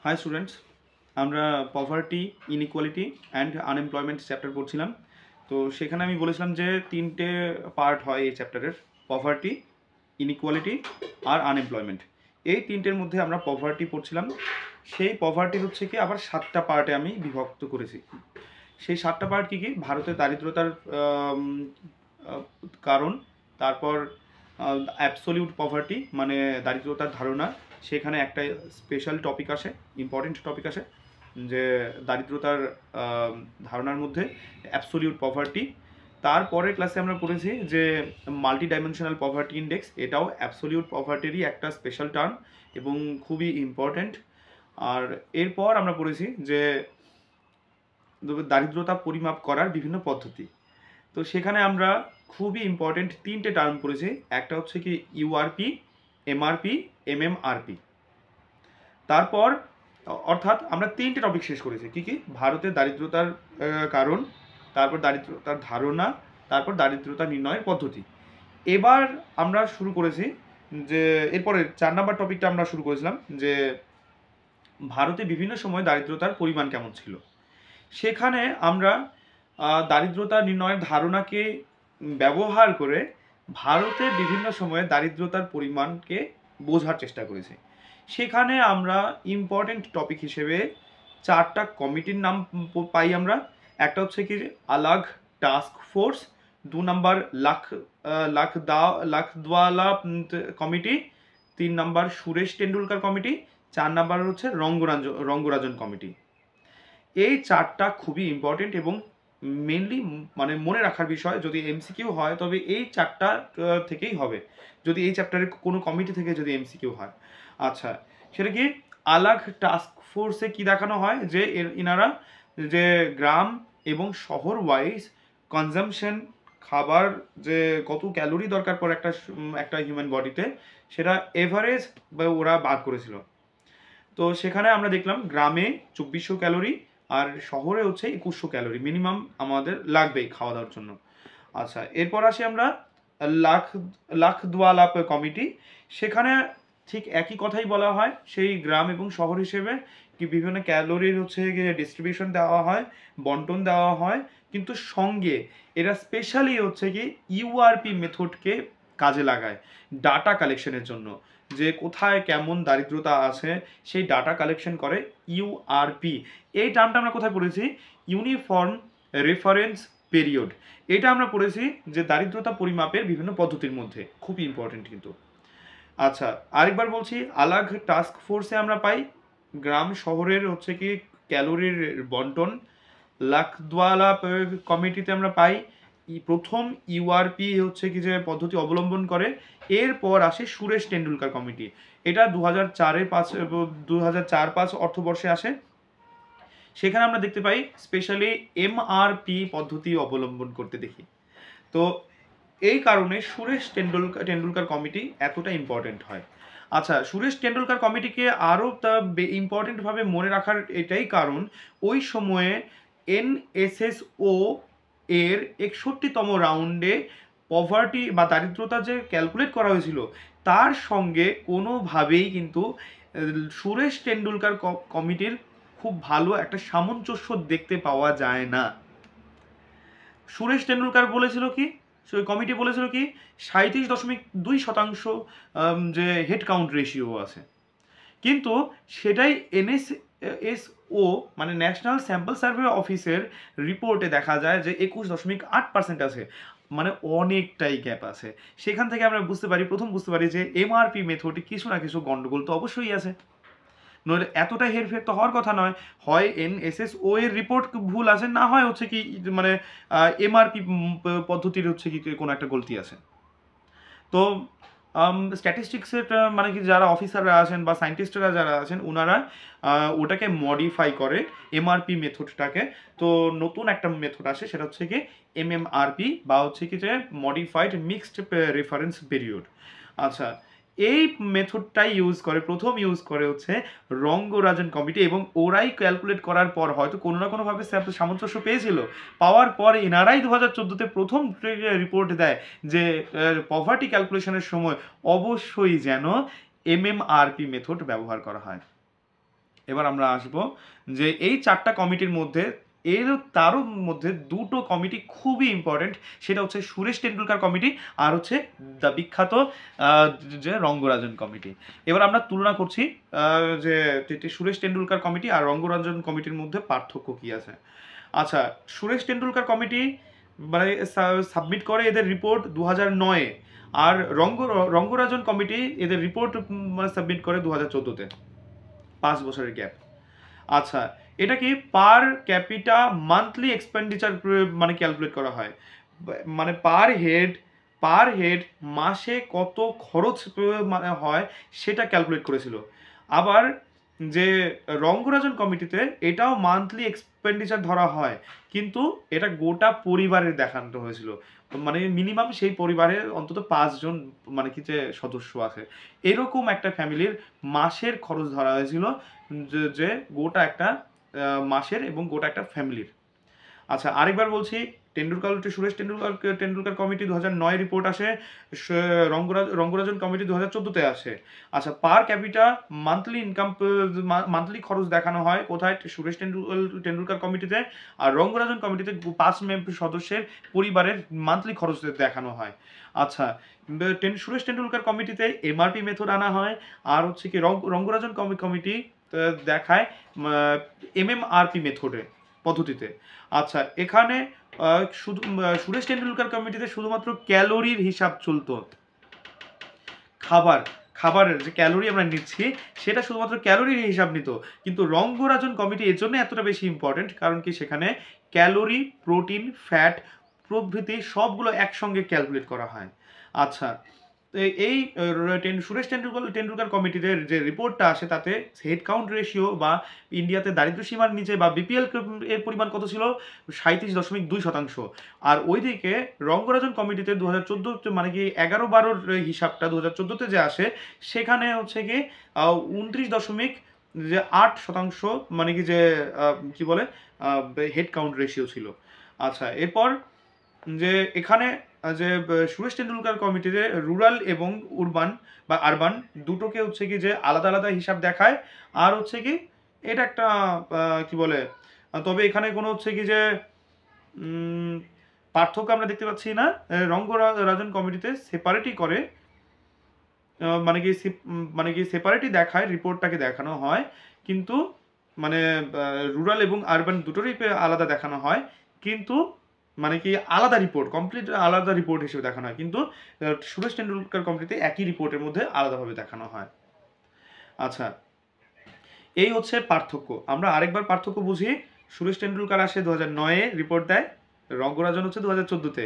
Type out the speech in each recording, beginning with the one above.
High students, আমরা poverty, inequality and unemployment chapter পড়ছিলাম। তো সেখানে আমি বলেছিলাম যে তিনটে পার্ট হয় এই চ্যাপ্টারের: পভার্টি, ইনইকুয়ালিটি আর আনএমপ্লয়মেন্ট। এই তিনটের মধ্যে আমরা পভার্টি পড়ছিলাম। সেই পভার্টি হচ্ছে কি আবার 7টা পার্টে আমি বিভক্ত করেছি। সেই 7টা পার্ট কী কী? ভারতের দারিদ্রতার কারণ, তারপর অ্যাবসলিউট পভার্টি মানে দারিদ্রতার ধারণা, সেখানে একটা স্পেশাল টপিক আসে, ইম্পর্টেন্ট টপিক আসে, যে দারিদ্রতার ধারণার মধ্যে অ্যাবসলিউট পভার্টি। তারপরের ক্লাসে আমরা পড়েছি যে মাল্টি ডাইমেনশনাল পভার্টি ইন্ডেক্স, এটাও অ্যাবসলিউট পভার্টিরই একটা স্পেশাল টার্ম এবং খুবই ইম্পর্টেন্ট। আর এরপর আমরা পড়েছি যে দারিদ্রতা পরিমাপ করার বিভিন্ন পদ্ধতি। তো সেখানে আমরা খুবই ইম্পর্টেন্ট তিনটে টার্ম পড়েছি। একটা হচ্ছে কি ইউআরপি, এমআরপি, এমএমআরপি। তারপর অর্থাৎ আমরা তিনটে টপিক শেষ করেছি। কি কি? ভারতের দারিদ্রতার কারণ, তারপর দারিদ্রতার ধারণা, তারপর দারিদ্রতা নির্ণয়ের পদ্ধতি। এবার আমরা শুরু করেছি যে এরপরে 4 নম্বর টপিকটা আমরা শুরু করেছিলাম যে ভারতে বিভিন্ন সময় দারিদ্রতার পরিমাণ কেমন ছিল। সেখানে আমরা দারিদ্রতা নির্ণয়ের ধারণাকে ব্যবহার করে ভারতে বিভিন্ন সময়ে দারিদ্রতার পরিমাণকে বোঝার চেষ্টা করেছি। সেখানে আমরা ইম্পর্টেন্ট টপিক হিসেবে 4টা কমিটির নাম পাই আমরা। একটা হচ্ছে কি আলাগ টাস্ক ফোর্স, 2 নম্বর লাখদ্বালা কমিটি, 3 নম্বর সুরেশ টেন্ডুলকার কমিটি, 4 নম্বর হচ্ছে রঙ্গরাজন কমিটি। এই 4টা খুবই ইম্পর্টেন্ট এবং মেনলি মানে মনে রাখার বিষয়। যদি এমসিকিউ হয় তবে এই 4টা থেকেই হবে, যদি এই চ্যাপ্টারের কোনো কমিটি থেকে যদি এমসিকিউ হয়। আচ্ছা, সেটা কি? আলাগ টাস্ক ফোর্সে কি দেখানো হয় যে ইনারা যে গ্রাম এবং শহর ওয়াইজ কনজামশন, খাবার যে কত ক্যালোরি দরকার পড়ে একটা হিউম্যান বডিতে, সেটা এভারেজ ওরা বার করেছিল। তো সেখানে আমরা দেখলাম গ্রামে 2400 ক্যালোরি আর শহরে হচ্ছে 2100 ক্যালোরি মিনিমাম আমাদের লাগবেই খাওয়া দাওয়ার জন্য। আচ্ছা, এরপর আসি আমরা লাখদ্বালা কমিটি। সেখানে ঠিক একই কথাই বলা হয়, সেই গ্রাম এবং শহর হিসেবে কি বিভিন্ন ক্যালোরির হচ্ছে ডিস্ট্রিবিউশন দেওয়া হয়, বন্টন দেওয়া হয়, কিন্তু সঙ্গে এরা স্পেশালি হচ্ছে কি ইউআরপি মেথডকে কাজে লাগায় ডাটা কালেকশনের জন্য, যে কোথায় কেমন দারিদ্রতা আছে সেই ডাটা কালেকশন করে ইউআরপি। এই টার্মটা আমরা কোথায় পড়েছি? Uniform reference period. এটা আমরা পড়েছি যে দারিদ্রতা পরিমাপের বিভিন্ন পদ্ধতির মধ্যে, খুব ইম্পর্টেন্ট কিন্তু। আচ্ছা, আরেকবার বলছি, আলাগ টাস্ক ফোর্সে আমরা পাই গ্রাম শহরের হচ্ছে কি ক্যালোরির বন্টন। লাখদ্বালা কমিটিতে আমরা পাই প্রথম ইউআরপি হচ্ছে কি যে পদ্ধতি অবলম্বন করে। এরপর আসে সুরেশ টেন্ডুলকার কমিটি, এটা 2004-5 অর্থবর্ষে আসে। সেখানে আমরা দেখতে পাই স্পেশালি এমআরপি পদ্ধতি অবলম্বন করতে দেখি। তো এই কারণে সুরেশ টেন্ডুলকার কমিটি এতটা ইম্পর্টেন্ট হয়। আচ্ছা, সুরেশ টেন্ডুলকার কমিটিকে আরও ইম্পর্টেন্টভাবে মনে রাখার এটাই কারণ, ওই সময়ে এনএসএসও এর 61তম রাউন্ডে পভার্টি বা দারিদ্রতা যে ক্যালকুলেট করা হয়েছিল, তার সঙ্গে কোনোভাবেই কিন্তু সুরেশ টেন্ডুলকার কমিটির খুব ভালো একটা সামঞ্জস্য দেখতে পাওয়া যায় না। সুরেশ টেন্ডুলকার বলেছিল কি, কমিটি বলেছিল কি 37.2% যে হেড কাউন্ট রেশিও আছে, কিন্তু সেটাই এনএসএসও মানে ন্যাশনাল স্যাম্পল সার্ভে অফিসের রিপোর্টে দেখা যায় যে 21.8% আছে, মানে অনেকটাই গ্যাপ আছে। সেখান থেকে আমরা প্রথম বুঝতে পারি যে এমআরপি মেথডে কিছু না কিছু গন্ডগোল তো অবশ্যই আছে, নইলে এতটা হেরফের তো হওয়ার কথা নয়। হয় এনএসএসও এর রিপোর্ট ভুল আছে, না হয় হচ্ছে কি মানে এমআরপি পদ্ধতির হচ্ছে কি কোনো একটা গলতি আছে। তো স্ট্যাটিস্টিক্সের মানে কি যারা অফিসাররা আছেন বা সায়েন্টিস্টরা যারা আছেন, ওনারা ওটাকে মডিফাই করে এমআরপি মেথডটাকে। তো নতুন একটা মেথড আসে, সেটা হচ্ছে কি এমএমআরপি বা হচ্ছে কি যে মডিফাইড মিক্সড রেফারেন্স পিরিয়ড। আচ্ছা, এই মেথডটাই প্রথম ইউজ করে হচ্ছে রঙ্গরাজন কমিটি, এবং ওরাই ক্যালকুলেট করার পর হয়তো কোনো না কোনোভাবে সামঞ্জস্য পেয়েছিল। পাওয়ার পর এনারাই 2014-তে প্রথম রিপোর্ট দেয় যে পভার্টি ক্যালকুলেশনের সময় অবশ্যই যেন এমএমআরপি মেথড ব্যবহার করা হয়। এবার আমরা আসব যে এই 4টা কমিটির মধ্যে তারও মধ্যে দুটো কমিটি খুবই ইম্পর্টেন্ট, সেটা হচ্ছে সুরেশ টেন্ডুলকার কমিটি আর হচ্ছে দ্য বিখ্যাত যে রঙ্গরাজন কমিটি। এবার আমরা তুলনা করছি যে সুরেশ টেন্ডুলকার কমিটি আর রঙ্গরাজন কমিটির মধ্যে পার্থক্য কি আছে। আচ্ছা, সুরেশ টেন্ডুলকার কমিটি মানে সাবমিট করে এদের রিপোর্ট 2009-এ, আর রঙ্গরাজন কমিটি এদের রিপোর্ট মানে সাবমিট করে 2014-তে, 5 বছরের গ্যাপ। আচ্ছা, এটা কি পার ক্যাপিটা মান্থলি এক্সপেন্ডিচার মানে ক্যালকুলেট করা হয়, মানে পার হেড মাসে কত খরচ মানে হয় সেটা ক্যালকুলেট করেছিল। আবার যে রঙ্গরাজন কমিটিতে এটাও মান্থলি এক্সপেন্ডিচার ধরা হয়, কিন্তু এটা গোটা পরিবারের দেখানো হয়েছিল, মানে মিনিমাম সেই পরিবারের অন্তত 5 জন মানে কি যে সদস্য আছে, এরকম একটা ফ্যামিলির মাসের খরচ ধরা হয়েছিল, যে গোটা একটা মাসের এবং গোটা একটা ফ্যামিলির। আচ্ছা, আরেকবার বলছি, সুরেশ টেন্ডুলকার কমিটি 2009 রিপোর্ট আসে, রঙ্গরাজন কমিটি 2014-তে আসে। আচ্ছা, পার ক্যাপিটা মান্থলি ইনকাম মান্থলি খরচ দেখানো হয় কোথায়, সুরেশ টেন্ডুলকার কমিটিতে, আর রঙ্গরাজন কমিটিতে 5 সদস্যের পরিবারের মান্থলি খরচ দেখানো হয়। আচ্ছা, সুরেশ টেন্ডুলকার কমিটিতে এমআরপি মেথড আনা হয়, আর হচ্ছে কি রঙ্গরাজন কমিটি দেখায় এমএমআরপি মেথডে পদ্ধতিতে। আচ্ছা, এখানে শুধু সুরেশ টেন্ডুলকার কমিটিতে শুধুমাত্র ক্যালোরির হিসাব চলতো, খাবারের যে ক্যালোরি আমরা নিচ্ছি সেটা শুধুমাত্র ক্যালোরির হিসাব নিত, কিন্তু রঙ্গরাজন কমিটি এর জন্য এতটা বেশি ইম্পর্টেন্ট কারণ কি সেখানে ক্যালোরি, প্রোটিন, ফ্যাট প্রভৃতি সবগুলো একসঙ্গে ক্যালকুলেট করা হয়। আচ্ছা, এই সুরেশ টেন্ডুলকার কমিটিতে যে রিপোর্টটা আসে তাতে হেড কাউন্ট রেশিও বা ইন্ডিয়াতে দারিদ্র সীমার নিচে বা বিপিএল এর পরিমাণ কত ছিল, 37.2%। আর ওইদিকে রঙ্গরাজন কমিটিতে 2014 মানে কি 11-12 হিসাবটা 2014-তে যে আসে সেখানে হচ্ছে কি 29.8% মানে কি যে কি বলে হেড কাউন্ট রেশিও ছিল। আচ্ছা, এরপর যে এখানে যে সুরেশ টেন্ডুলকার কমিটিতে রুরাল এবং আরবান দুটোকে হচ্ছে কি যে আলাদা আলাদা হিসাব দেখায়, আর হচ্ছে কি এটা একটা কি বলে, তবে এখানে কোনো হচ্ছে কি যে পার্থক্য আমরা দেখতে পাচ্ছি না। রঙ্গরাজন কমিটিতে সেপারেটই করে, মানে কি সেপারেটই দেখায়, রিপোর্টটাকে দেখানো হয়, কিন্তু মানে রুরাল এবং আরবান দুটোরই আলাদা দেখানো হয়, কিন্তু মানে কি আলাদা রিপোর্ট, কমপ্লিট আলাদা রিপোর্ট হিসেবে দেখানো হয়, কিন্তু সুরেশ টেন্ডুলকার কমিটিতে একই রিপোর্টের মধ্যে আলাদাভাবে দেখানো হয়। আচ্ছা, এই হচ্ছে পার্থক্য। আমরা আরেকবার পার্থক্য বুঝি। সুরেশ টেন্ডুলকার আসে 2009-এ রিপোর্ট দেয়, রঙ্গরাজন হচ্ছে 2014-তে।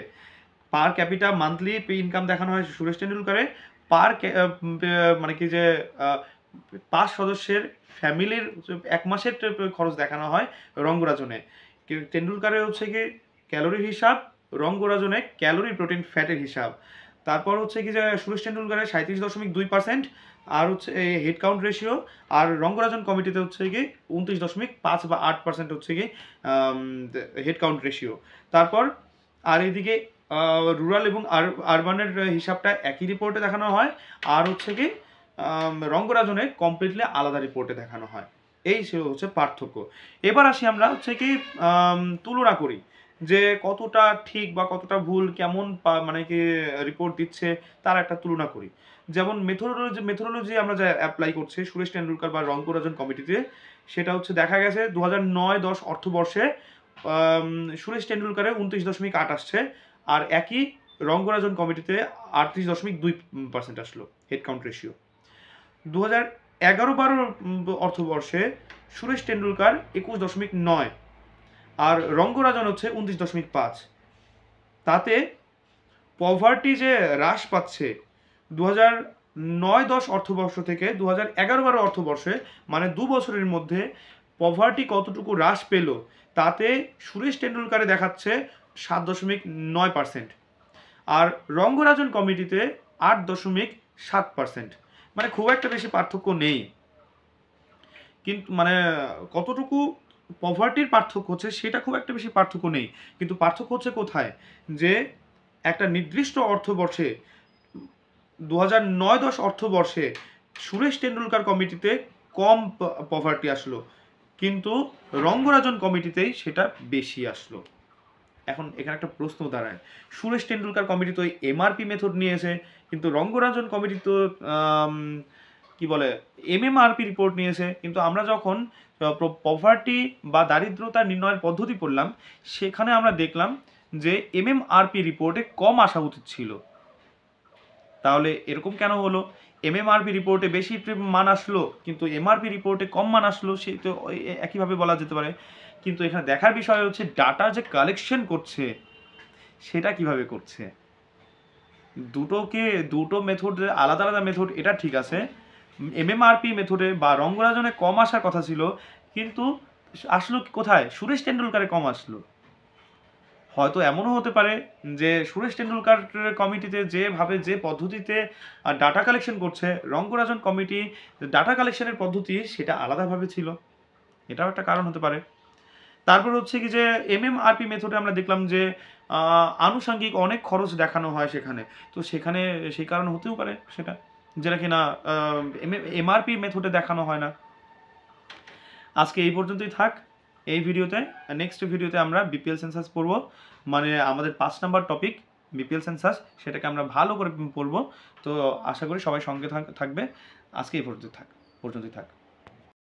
পার ক্যাপিটা মান্থলি ইনকাম দেখানো হয় সুরেশ টেন্ডুলকারে, মানে কি যে 5 সদস্যের ফ্যামিলির 1 মাসের খরচ দেখানো হয় রঙ্গরাজনে। টেন্ডুলকারে হচ্ছে কি ক্যালোরির হিসাব, রঙ্গরাজনে ক্যালোরি, প্রোটিন, ফ্যাটের হিসাব। তারপর হচ্ছে কি যে সুরেশ টেন্ডুলকারের 37.2% আর হচ্ছে হেড কাউন্ট রেশিও, আর রঙ্গরাজন কমিটিতে হচ্ছে কি 29.5 বা 8% হচ্ছে কি হেড কাউন্ট রেশিও। তারপর আর এইদিকে রুরাল এবং আরবানের হিসাবটা একই রিপোর্টে দেখানো হয়, আর হচ্ছে কি রঙ্গরাজনে কমপ্লিটলি আলাদা রিপোর্টে দেখানো হয়। এই হচ্ছে পার্থক্য। এবার আসি আমরা হচ্ছে কি তুলনা করি যে কতটা ঠিক বা কতটা ভুল, কেমন মানে কি রিপোর্ট দিচ্ছে তার একটা তুলনা করি। যেমন মেথোডোলজি আমরা যা অ্যাপ্লাই করছি সুরেশ টেন্ডুলকার বা রঙ্গরাজন কমিটিতে, সেটা হচ্ছে দেখা গেছে 2009-10 অর্থবর্ষে সুরেশ টেন্ডুলকারে 29.8 আসছে, আর একই রঙ্গরাজন কমিটিতে 38.2% আসলো হেড কাউন্ট রেশিও। 2011-12 অর্থবর্ষে সুরেশ টেন্ডুলকার 21.9 আর রঙ্গরাজন হচ্ছে 29.5। তাতে পভার্টি যে হ্রাস পাচ্ছে 2009-10 অর্থবর্ষ থেকে 2011-12 অর্থবর্ষে, মানে 2 বছরের মধ্যে পভার্টি কতটুকু হ্রাস পেল তাতে সুরেশ টেন্ডুলকারে দেখাচ্ছে 7.9%, আর রঙ্গরাজন কমিটিতে 8.7%। মানে খুব একটা বেশি পার্থক্য নেই, কিন্তু মানে কতটুকু পভার্টির পার্থক্য হচ্ছে সেটা খুব একটা বেশি পার্থক্য নেই, কিন্তু পার্থক্য হচ্ছে কোথায়, যে একটা নির্দিষ্ট অর্থবর্ষে 2009-10 অর্থবর্ষে সুরেশ টেন্ডুলকার কমিটিতে কম পভার্টি আসলো, কিন্তু রঙ্গরাজন কমিটিতেই সেটা বেশি আসলো। এখন এখানে একটা প্রশ্ন দাঁড়ায়, সুরেশ টেন্ডুলকার কমিটি তো এমআরপি মেথড নিয়েছে, কিন্তু রঙ্গরাজন কমিটি তো কি বলে এমএমআরপি রিপোর্ট নিয়েছে। কিন্তু আমরা যখন পভার্টি বা দারিদ্রতা নির্ণয়ের পদ্ধতি পড়লাম, সেখানে আমরা দেখলাম যে এমএমআরপি রিপোর্টে কম আসা উচিত ছিল। তাহলে এরকম কেন হলো? এমএমআরপি রিপোর্টে বেশি মান আসলো কিন্তু এমআরপি রিপোর্টে কম মান আসলো, সে তো একইভাবে বলা যেতে পারে। কিন্তু এখানে দেখার বিষয় হচ্ছে ডাটা যে কালেকশন করছে সেটা কিভাবে করছে। দুটো মেথড আলাদা আলাদা মেথড, এটা ঠিক আছে। এমএমআরপি মেথডে বা রঙ্গরাজনে কম আসার কথা ছিল, কিন্তু আসলো কোথায়? সুরেশ টেন্ডুলকারে কম আসলো। হয়তো এমনও হতে পারে যে সুরেশ টেন্ডুলকার কমিটিতে যেভাবে যে পদ্ধতিতে ডাটা কালেকশন করছে, রঙ্গরাজন কমিটি ডাটা কালেকশনের পদ্ধতি সেটা আলাদাভাবে ছিল, এটাও একটা কারণ হতে পারে। তারপর হচ্ছে কি যে এমএমআরপি মেথডে আমরা দেখলাম যে আনুষঙ্গিক অনেক খরচ দেখানো হয় সেখানে, তো সেখানে সেই কারণ হতেও পারে সেটা, যেটা কিনা এমআরপি মেথডে দেখানো হয় না। আজকে এই পর্যন্তই থাক এই ভিডিওতে। নেক্সট ভিডিওতে আমরা বিপিএল সেন্সাস পড়ব, মানে আমাদের 5 নাম্বার টপিক বিপিএল সেন্সাস, সেটাকে আমরা ভালো করে পড়ব। তো আশা করি সবাই সঙ্গে থাকবে। আজকে এই পর্যন্তই থাক।